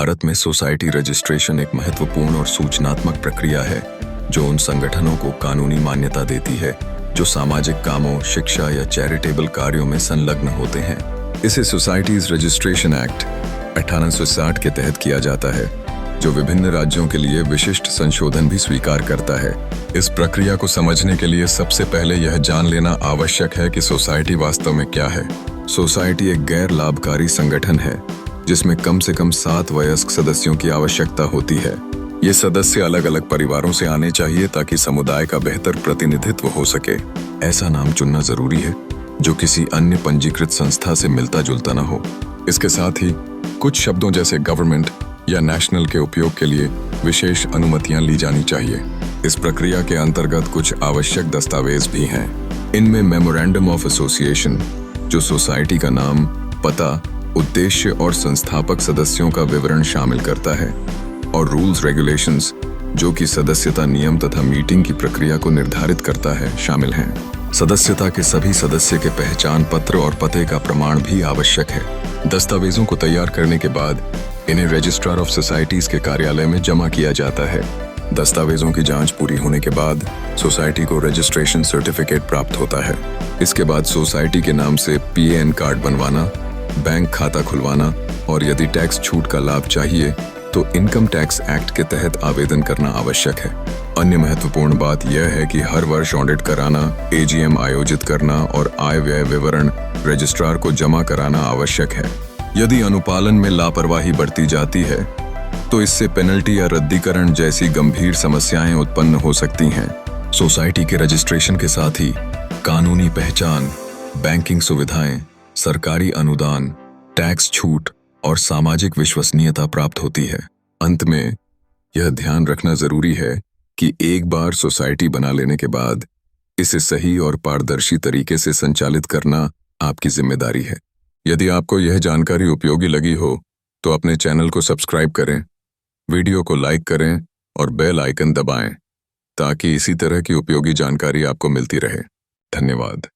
भारत में society registration एक महत्वपूर्ण और सूचनात्मक प्रक्रिया है जो उन संगठनों को कानूनी मान्यता देती है जो सामाजिक कामों, शिक्षा या चैरिटेबल कार्यों में संलग्न होते हैं। इसे सोसाइटीज रजिस्ट्रेशन एक्ट 1860 के तहत किया जाता है, जो विभिन्न राज्यों के लिए विशिष्ट संशोधन भी स्वीकार करता है। इस प्रक्रिया को समझने के लिए सबसे पहले यह जान लेना आवश्यक है कि सोसाइटी वास्तव में क्या है। सोसाइटी एक गैर लाभकारी संगठन है जिसमें कम से कम 7 वयस्क सदस्यों की आवश्यकता होती है। ये सदस्य अलग अलग परिवारों से आने चाहिए ताकि समुदाय का बेहतर प्रतिनिधित्व हो सके। ऐसा नाम चुनना जरूरी है जो किसी अन्य पंजीकृत संस्था से मिलता जुलता न हो। इसके साथ ही कुछ शब्दों जैसे गवर्नमेंट या नेशनल के उपयोग के लिए विशेष अनुमतियां ली जानी चाहिए। इस प्रक्रिया के अंतर्गत कुछ आवश्यक दस्तावेज भी हैं। इनमें मेमोरेंडम ऑफ एसोसिएशन, जो सोसाइटी का नाम, पता, उद्देश्य और संस्थापक सदस्यों का विवरण शामिल करता है, और रूल्स रेगुलेशंस, जो कि सदस्यता नियम तथा मीटिंग की प्रक्रिया को निर्धारित करता है, शामिल हैं। सदस्यता के सभी सदस्य के पहचान पत्र और पते का प्रमाण भी आवश्यक है। दस्तावेजों को तैयार करने के बाद इन्हें रजिस्ट्रार ऑफ सोसाइटीज के कार्यालय में जमा किया जाता है। दस्तावेजों की जांच पूरी होने के बाद सोसाइटी को रजिस्ट्रेशन सर्टिफिकेट प्राप्त होता है। इसके बाद सोसाइटी के नाम से PAN कार्ड बनवाना, बैंक खाता खुलवाना और यदि टैक्स छूट का लाभ चाहिए तो इनकम टैक्स एक्ट के तहत आवेदन करना आवश्यक है। अन्य महत्वपूर्ण बात यह है कि हर वर्ष ऑडिट कराना, AGM आयोजित करना और आय व्यय विवरण रजिस्ट्रार को जमा कराना आवश्यक है। यदि अनुपालन में लापरवाही बरती जाती है तो इससे पेनल्टी या रद्दीकरण जैसी गंभीर समस्याएं उत्पन्न हो सकती हैं। सोसाइटी के रजिस्ट्रेशन के साथ ही कानूनी पहचान, बैंकिंग सुविधाएं, सरकारी अनुदान, टैक्स छूट और सामाजिक विश्वसनीयता प्राप्त होती है। अंत में यह ध्यान रखना जरूरी है कि एक बार सोसाइटी बना लेने के बाद इसे सही और पारदर्शी तरीके से संचालित करना आपकी जिम्मेदारी है। यदि आपको यह जानकारी उपयोगी लगी हो तो अपने चैनल को सब्सक्राइब करें, वीडियो को लाइक करें और बेल आइकन दबाएं ताकि इसी तरह की उपयोगी जानकारी आपको मिलती रहे। धन्यवाद।